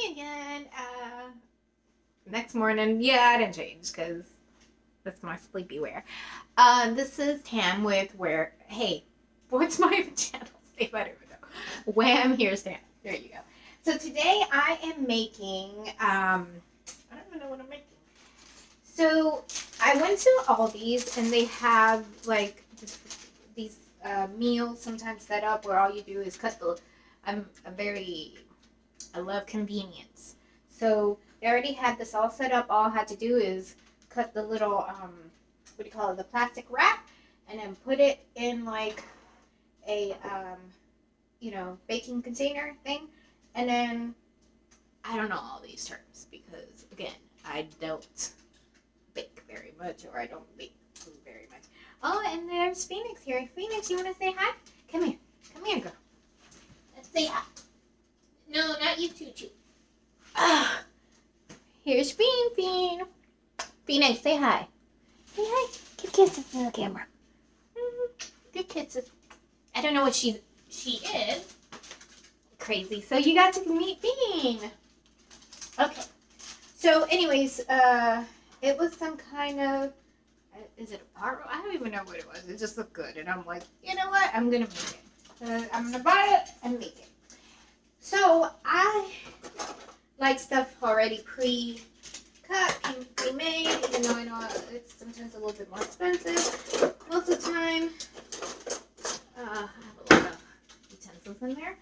me again. Next morning, yeah, I didn't change because that's my sleepy wear. This is Tam with where. Hey, what's my channel? I don't even know. Wham! Here's Tam. There you go. So today I am making. I don't even know what I'm making. So I went to Aldi's and they have like these meals sometimes set up where all you do is cut the. I love convenience. So they already had this all set up. All I had to do is cut the little, what do you call it, the plastic wrap, and then put it in like a, baking container thing. And then, I don't know all these terms because, again, I don't bake very much, or I don't bake food very much. Oh, and there's Phoenix here. Phoenix, you want to say hi? Come here. Come here, girl. Let's say hi. No, not you, Choo-Choo. Here's Bean. Phoenix, say hi. Say hi. Give kisses to the camera. Good kisses. I don't know what she is. Crazy. So you got to meet Bean. Okay. So anyways, it was some kind of, is it a pot roast? I don't even know what it was. It just looked good. And I'm like, you know what? I'm going to make it. I'm going to buy it and make it. So I like stuff already pre-cut and pre-made, even though I know it's sometimes a little bit more expensive. Most of the time, I have a lot of utensils in there.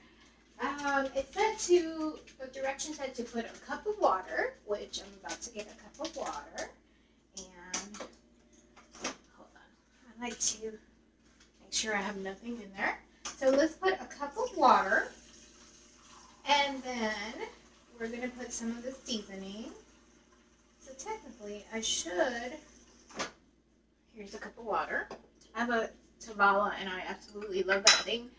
The directions said to put a cup of water, which I'm about to get a cup of water. And, hold on, I like to make sure I have nothing in there. So let's put a cup of water. And then we're going to put some of the seasoning. So technically I should, here's a cup of water. I have a Tavala and I absolutely love that thing.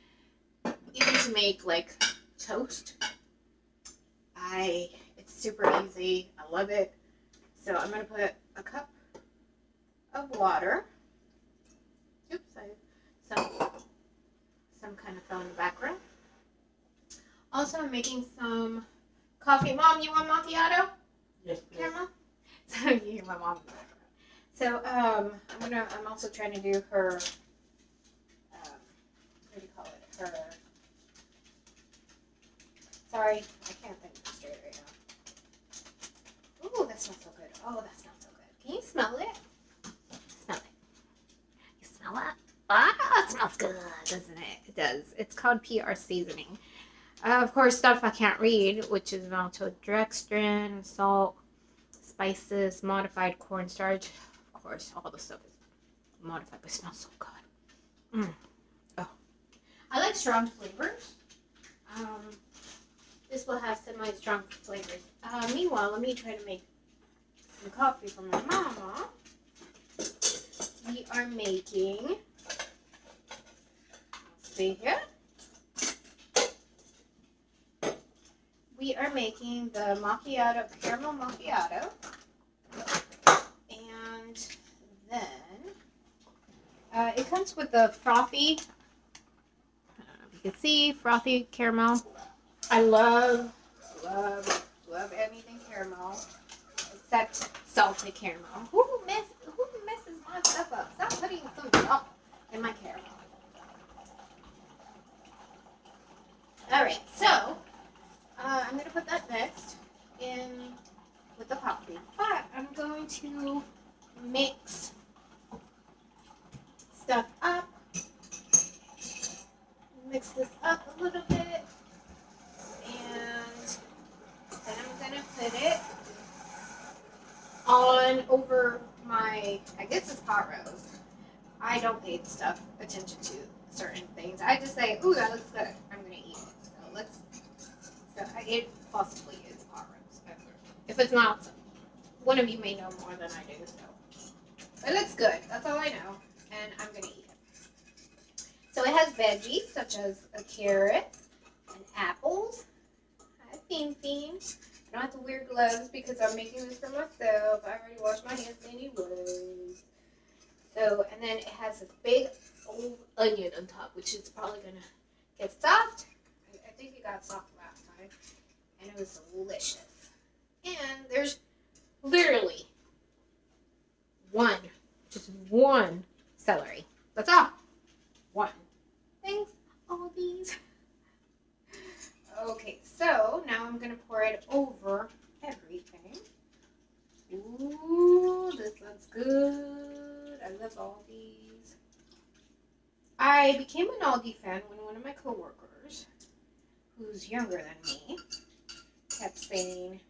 Even to make like toast. It's super easy. I love it. So I'm going to put a cup of water. Oops, some kind of fell in the background. Also, I'm making some coffee. Mom, you want macchiato? Yes, please. Camera? So you hear my mom in the background. So I'm also trying to do her, what do you call it? Her, sorry, I can't think straight right now. Ooh, that smells so good. Oh, that smells so good. Can you smell it? Smell it. You smell it? Ah, it smells good, doesn't it? It does. It's called PR seasoning. Of course, stuff I can't read, which is maltodextrin, salt, spices, modified cornstarch. Of course, all the stuff is modified, but it smells so good. Oh, I like strong flavors. This will have semi-strong flavors. Meanwhile, let me try to make some coffee for my mama. We are making, let's see here. We are making the macchiato, caramel macchiato, and then it comes with the frothy, I don't know if you can see, frothy caramel. I love anything caramel, except salted caramel. Who messes my stuff up? Stop putting some salt in my caramel. Alright, so I'm going to put that next in with the coffee. But I'm going to mix stuff up. Mix this up a little bit. And then I'm going to put it on over my, I guess it's pot roast. I don't pay attention to certain things. I just say, ooh, that looks good. I'm going to eat it. So it possibly is pot roast. If it's not, one of you may know more than I do. So it looks good. That's all I know. And I'm going to eat it. So it has veggies such as a carrot and apples. Hi, Bean. I don't have to wear gloves because I'm making this for myself. I already washed my hands anyways. So, and then it has this big old onion on top, which is probably going to get soft. I think it got soft last time. and it was delicious. And there's literally just one celery. That's all. One. Thanks, all these. Okay, so now I'm gonna pour it over everything. Ooh, this looks good. I love Aldi's. I became an Aldi fan when one of my coworkers, who's younger than me, kept saying,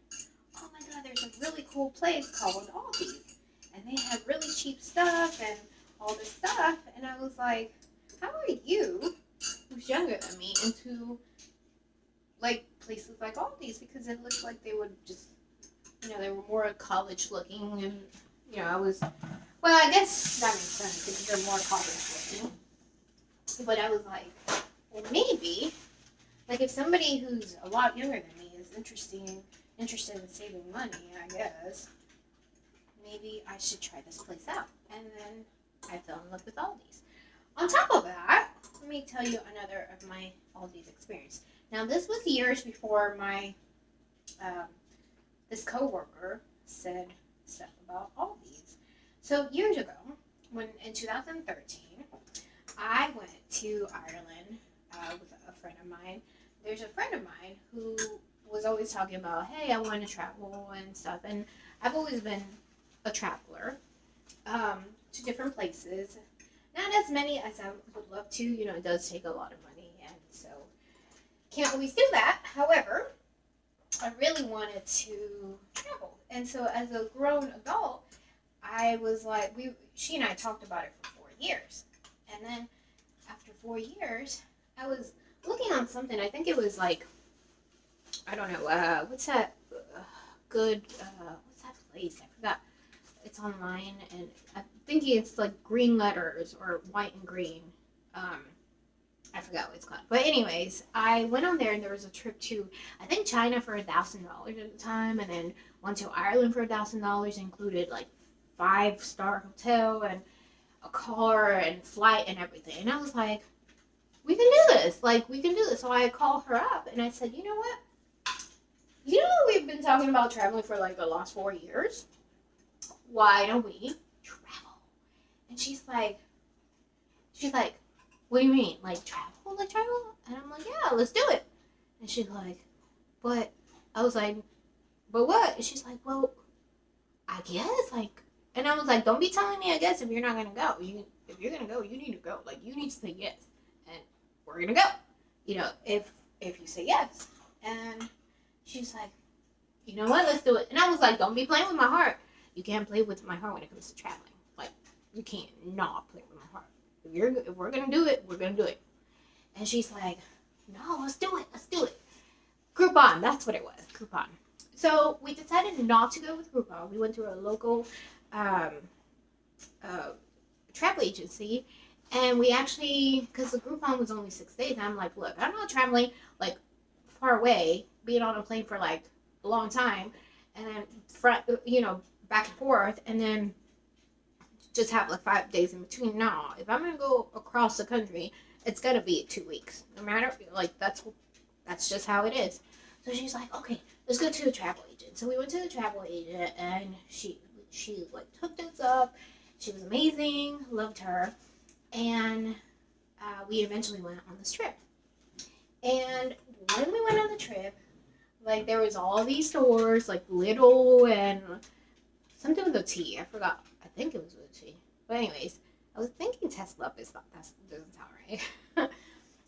"Oh my God, there's a really cool place called Aldi's, and they have really cheap stuff and all this stuff." And I was like, "How are you, who's younger than me, into like places like Aldi's?" Because it looked like they would just, they were more college looking, and I was, well, I guess that makes sense because they're more college looking. But I was like, well, maybe, like if somebody who's a lot younger than me is interested in saving money, I guess, maybe I should try this place out. And then I fell in love with Aldi's. On top of that, let me tell you another of my Aldi's experience. Now, this was years before my, this coworker said stuff about Aldi's. So years ago, in 2013, I went to Ireland with a friend of mine. There's a friend of mine who was always talking about, hey, I want to travel and stuff. And I've always been a traveler to different places. Not as many as I would love to. It does take a lot of money, and so can't always do that. However, I really wanted to travel. And so as a grown adult, I was like, she and I talked about it for 4 years. And then after 4 years, I was looking on something. I think it was like, I don't know, what's that what's that place? I forgot. It's online, and I'm thinking it's like green letters or white and green. I forgot what it's called. But anyways, I went on there, and there was a trip to, I think, China for $1,000 at the time, and then one to Ireland for $1,000, included like 5-star hotel and a car and flight and everything. And I was like, we can do this. Like, we can do this. So I called her up, and I said, you know what? We've been talking about traveling for like the last 4 years. Why don't we travel? And she's like, what do you mean? Like travel? And I'm like, yeah, let's do it. And she's like, but, I was like, but what? And she's like, well, I guess, like, and I was like, don't be telling me I guess if you're not going to go. If you're going to go, you need to go. Like, you need to say yes. And we're going to go. If you say yes. And she's like, you know what? Let's do it. And I was like, don't be playing with my heart. You can't play with my heart when it comes to traveling. Like, you can't not play with my heart. If we're going to do it, we're going to do it. And she's like, no, let's do it. Groupon, that's what it was, Groupon. So we decided not to go with Groupon. We went to a local travel agency, and we actually, because the Groupon was only 6 days, I'm like, look, I'm not traveling like far away, being on a plane for like a long time, and then back and forth, and then just have like 5 days in between. No, if I'm gonna go across the country, it's gonna be 2 weeks. No matter, like, that's just how it is. So she's like, okay, let's go to the travel agent. So we went to the travel agent, and she like hooked us up. She was amazing, loved her, and we eventually went on this trip. And when we went on the trip, like, there was all these stores, like Little and something with a T. I forgot. I think it was with a T. But anyways, I was thinking Tesla, but that doesn't sound right.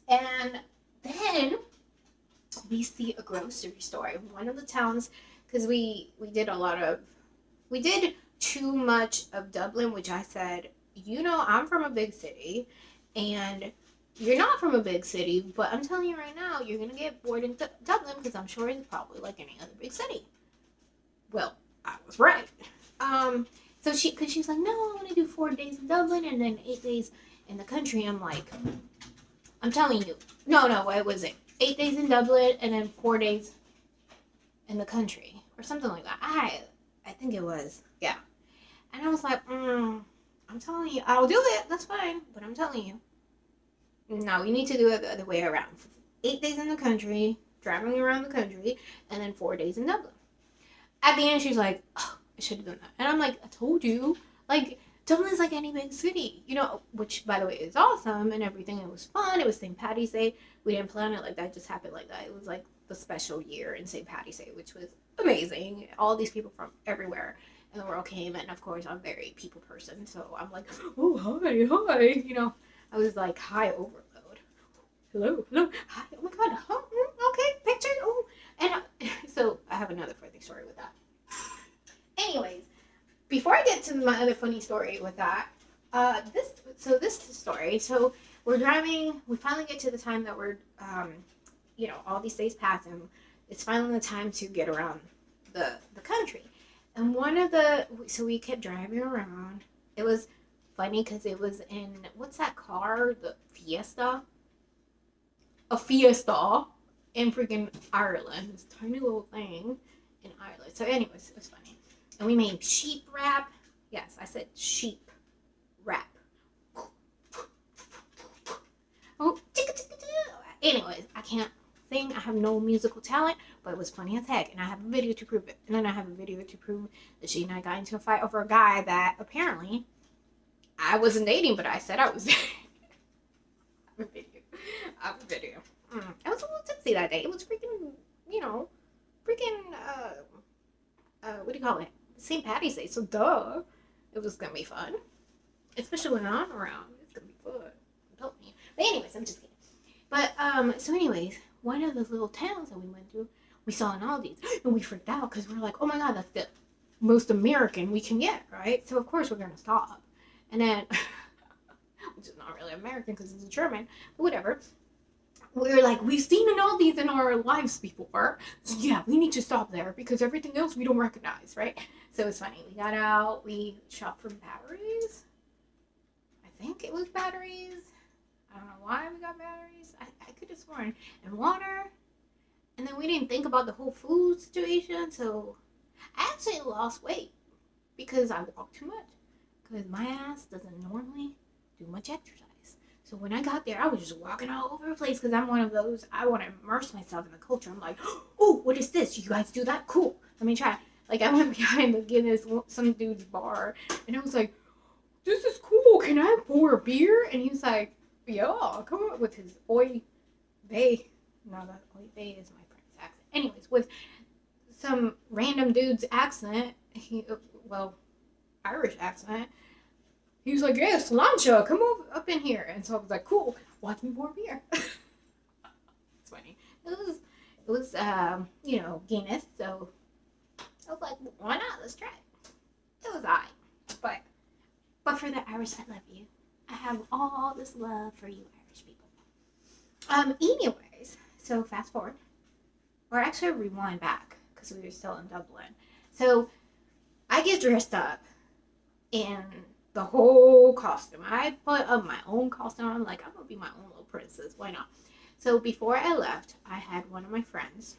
And then we see a grocery store in one of the towns, because we did too much of Dublin, which I said, I'm from a big city, and you're not from a big city, but I'm telling you right now, you're going to get bored in Dublin, because I'm sure it's probably like any other big city. Well, I was right. So she's like, no, I want to do 4 days in Dublin and then 8 days in the country. I'm like, I'm telling you, no, what was it? 8 days in Dublin and then 4 days in the country, or something like that. I think it was, yeah. And I was like, I'm telling you, I'll do it. That's fine, but I'm telling you, no, you need to do it the other way around. 8 days in the country, driving around the country, and then 4 days in Dublin. At the end, she's like, oh, I should have done that. And I'm like, I told you. Like, Dublin's like any big city, you know, which, by the way, is awesome and everything. It was fun. It was St. Patty's Day. We didn't plan it like that. It just happened like that. It was like the special year in St. Patty's Day, which was amazing. All these people from everywhere in the world came. And, of course, I'm a very people person. So I'm like, oh, hi. You know, I was like, hi overload. Hello, hi. Oh, my God. Okay, picture. Oh. And so I have another funny story with that. Anyways, before I get to my other funny story with that, this story. So we're driving. We finally get to the time that we're, you know, all these days pass, and it's finally the time to get around the country. And so we kept driving around. It was funny because it was in, what's that car? The Fiesta. A Fiesta in freaking Ireland. This tiny little thing in Ireland. So, anyways, it was funny. And we made sheep wrap. Yes, I said sheep wrap. Oh, anyways, I can't sing. I have no musical talent, but it was funny as heck. And I have a video to prove it. And then I have a video to prove that she and I got into a fight over a guy that apparently I wasn't dating, but I said I was dating. I have a video. I was a little tipsy that day. It was freaking, you know, what do you call it? St. Patty's Day, so duh. It was gonna be fun. Especially when I'm around. It's gonna be fun. Don't me. But anyways, I'm just kidding. But so anyways, one of those little towns that we went to, we saw an Aldi's, and we freaked out because we're like, oh my God, that's the most American we can get, right? So of course we're gonna stop. And then, which is not really American because it's a German, but whatever. We were like, we've seen an Aldi's in our lives before, so yeah, we need to stop there because everything else we don't recognize, right? So it's funny. We got out, we shopped for batteries. I think it was batteries. I don't know why we got batteries. I could have sworn. And water. And then we didn't think about the whole food situation, so I actually lost weight because I walk too much. Because my ass doesn't normally do much exercise. So when I got there, I was just walking all over the place because I'm one of those, I want to immerse myself in the culture. I'm like, oh, what is this? You guys do that? Cool. Let me try. Like, I went behind the Guinness, some dude's bar, and I was like, this is cool. Can I pour a beer? And he was like, yeah, come up with his oy vey. No, that oy vey is my friend's accent. Anyways, with some random dude's accent, Irish accent, he was like, yeah, Solancha, come up in here. And so I was like, cool, watch me pour beer. It's funny. It was you know, Guinness, so I was like, why not? Let's try it. It was alright. But for the Irish, I love you. I have all this love for you Irish people. Anyways, so fast forward. Or actually rewind back, because we were still in Dublin. So I get dressed up in the whole costume. I put up my own costume. I'm like, I'm gonna be my own little princess. Why not? So before I left, I had one of my friends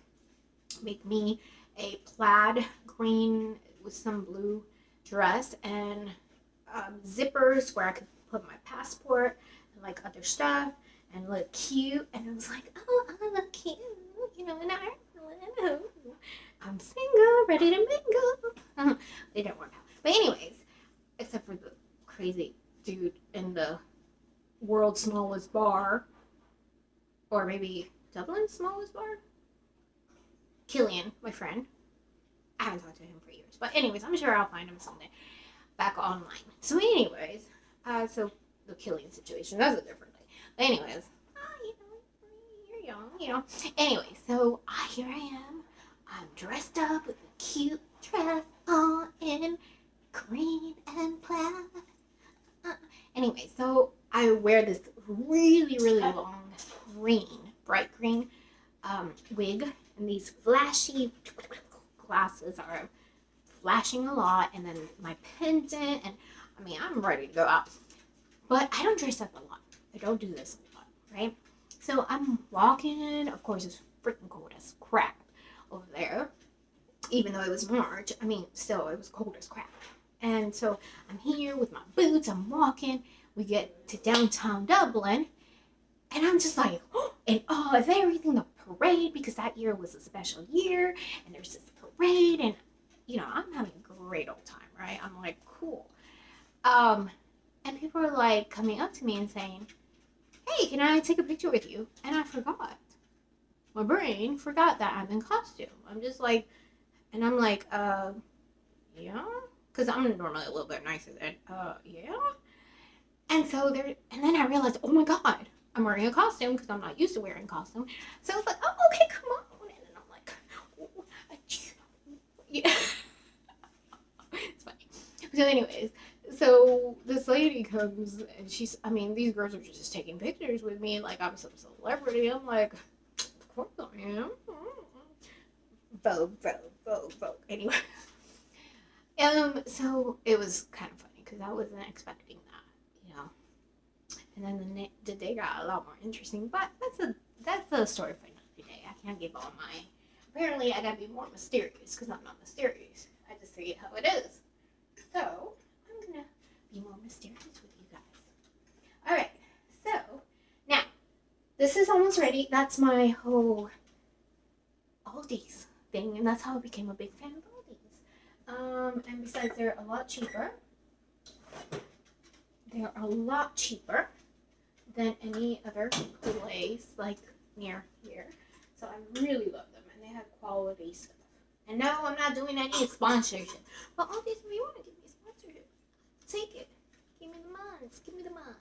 make me a plaid green with some blue dress and zippers where I could put my passport and like other stuff and look cute. And I was like, oh, I look cute, you know, in Ireland. I'm single, ready to mingle. They didn't work out. But anyways, except for the crazy dude in the world's smallest bar, or maybe Dublin's smallest bar. Killian, my friend. I haven't talked to him for years, but anyways, I'm sure I'll find him someday back online. So anyways, so the Killian situation, that's a different thing. But anyways, you know, you're young, you know. Anyway, so here I am. I'm dressed up with a cute dress on in green and plaid. Anyway, so I wear this really, really long green, bright green wig, and these flashy glasses are flashing a lot, and then my pendant, and I mean, I'm ready to go out. But I don't dress up a lot. I don't do this a lot, right? So I'm walking, of course, it's freaking cold as crap over there. Even though it was March, I mean, still, it was cold as crap. And so I'm here with my boots, I'm walking, we get to downtown Dublin, and I'm just like, oh, in awe of everything, the parade because that year was a special year, and there's this parade, and you know, I'm having a great old time, right? I'm like, cool. And people are like coming up to me and saying, hey, can I take a picture with you? And I forgot. My brain forgot that I'm in costume. I'm just like, and I'm like, yeah? Because I'm normally a little bit nicer than, yeah? And so there, and then I realized, oh my God, I'm wearing a costume because I'm not used to wearing costume. So I was like, oh, okay, come on. And then I'm like, oh, yeah. It's funny. So anyways, so this lady comes and she's, I mean, these girls are just taking pictures with me like I'm some celebrity. I'm like, of course I am. Vogue, Vogue, Vogue, Vogue. Anyway. So it was kind of funny because I wasn't expecting that, you know. And then the day got a lot more interesting, but that's a story for another day. I can't give all my. Apparently, I gotta be more mysterious because I'm not mysterious. I just say it how it is. So I'm gonna be more mysterious with you guys. All right. So now this is almost ready. That's my whole Aldi's thing, and that's how I became a big fan of Aldi's. And besides, they're a lot cheaper. They're a lot cheaper than any other place like near here. So I really love them, and they have quality stuff. And no, I'm not doing any sponsorship. But Aldi's, if you want to give me a sponsorship, take it. Give me the months. Give me the months.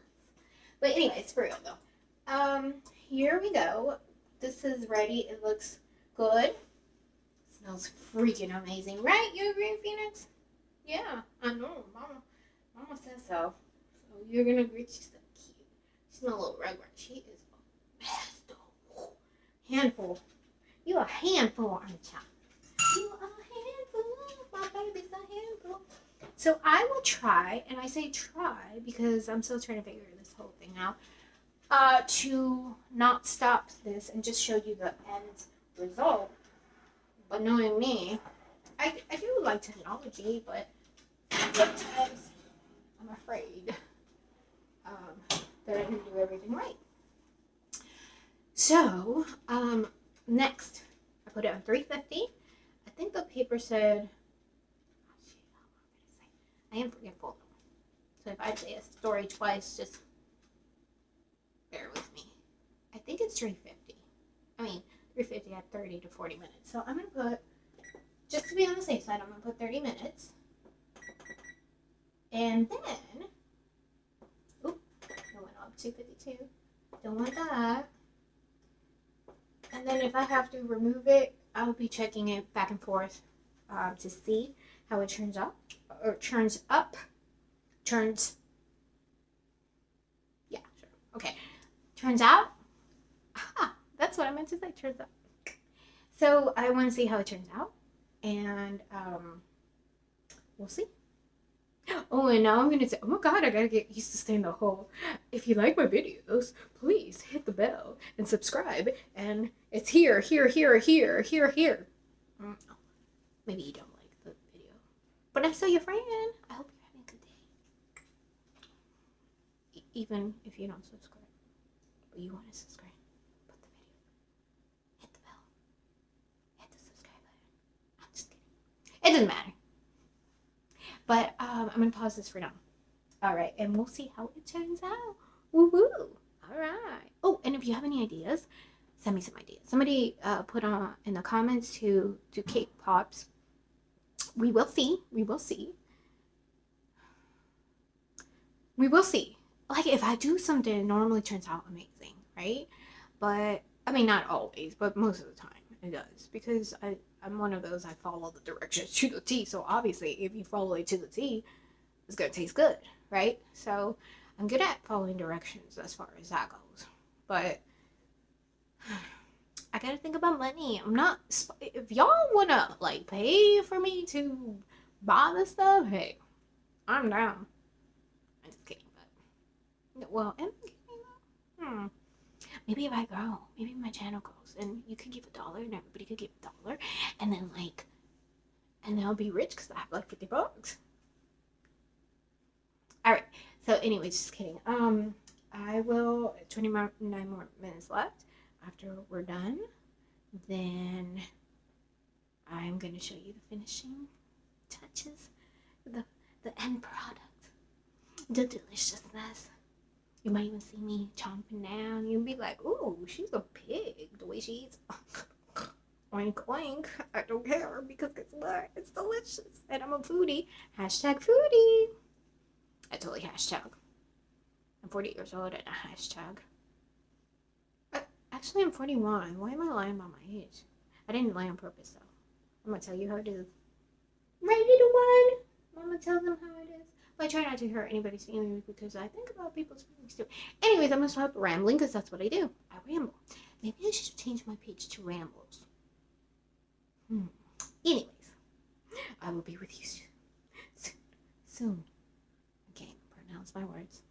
But anyway, it's for real though. Here we go. This is ready. It looks good. Smells freaking amazing, right? You agree, Phoenix? Yeah, I know. Mama says so. So you're gonna agree. She's so cute. She's not a little rugrat. She is a best. Handful. You a handful, aren't you? You a handful. My baby's a handful. So I will try, and I say try because I'm still trying to figure this whole thing out, to not stop this and just show you the end result. But knowing me, I do like technology, but sometimes I'm afraid that I didn't do everything right. So, next, I put it on 350. I think the paper said, I am forgetful. So if I say a story twice, just bear with me. I think it's 350. I mean, 350 at 30 to 40 minutes. So I'm going to put, just to be on the safe side, I'm going to put 30 minutes. And then, oop, it went up 252. Don't want that. And then if I have to remove it, I'll be checking it back and forth to see how it turns up. Or turns up. Turns. Yeah, sure. Okay. Turns out. Aha, that's what I meant to say. Turns out. So I want to see how it turns out. And we'll see. Oh, and now I'm going to say, oh my God, I got to get used to saying the whole, if you like my videos, please hit the bell and subscribe. And it's here. Maybe you don't like the video. But I'm still your friend. I hope you're having a good day. Even if you don't subscribe. But you want to subscribe. Put the video. Hit the bell. Hit the subscribe button. I'm just kidding. It doesn't matter. But I'm going to pause this for now. All right. And we'll see how it turns out. Woo-woo. All right. Oh, and if you have any ideas, send me some ideas. Somebody put on in the comments to do cake pops. We will see. We will see. We will see. Like, if I do something, it normally turns out amazing, right? But, I mean, not always, but most of the time it does. Because I'm one of those, I follow the directions to the T. So obviously, if you follow it to the T, it's going to taste good, right? So I'm good at following directions as far as that goes. But I got to think about money. I'm not, if y'all want to, like, pay for me to buy this stuff, hey, I'm down. I'm just kidding, but, well, am I kidding? Maybe if I grow, maybe my channel grows, and you could give $1, and everybody could give $1, and then like, and then I'll be rich because I have like $50. All right. So anyway, just kidding. I will 29 more minutes left after we're done. Then I'm going to show you the finishing touches, the end product, the deliciousness. You might even see me chomping down. You'll be like, ooh, she's a pig, the way she eats. Oink, oink. I don't care, because guess what? It's delicious. And I'm a foodie. Hashtag foodie. I totally hashtag. I'm 40 years old and a hashtag. Actually, I'm 41. Why am I lying about my age? I didn't lie on purpose, though. I'm going to tell you how it is. Right, little one? Mama tells them how it is. But I try not to hurt anybody's feelings because I think about people's feelings too. Anyways, I'm going to stop rambling because that's what I do. I ramble. Maybe I should change my page to rambles. Anyways, I will be with you soon. I can't pronounce my words.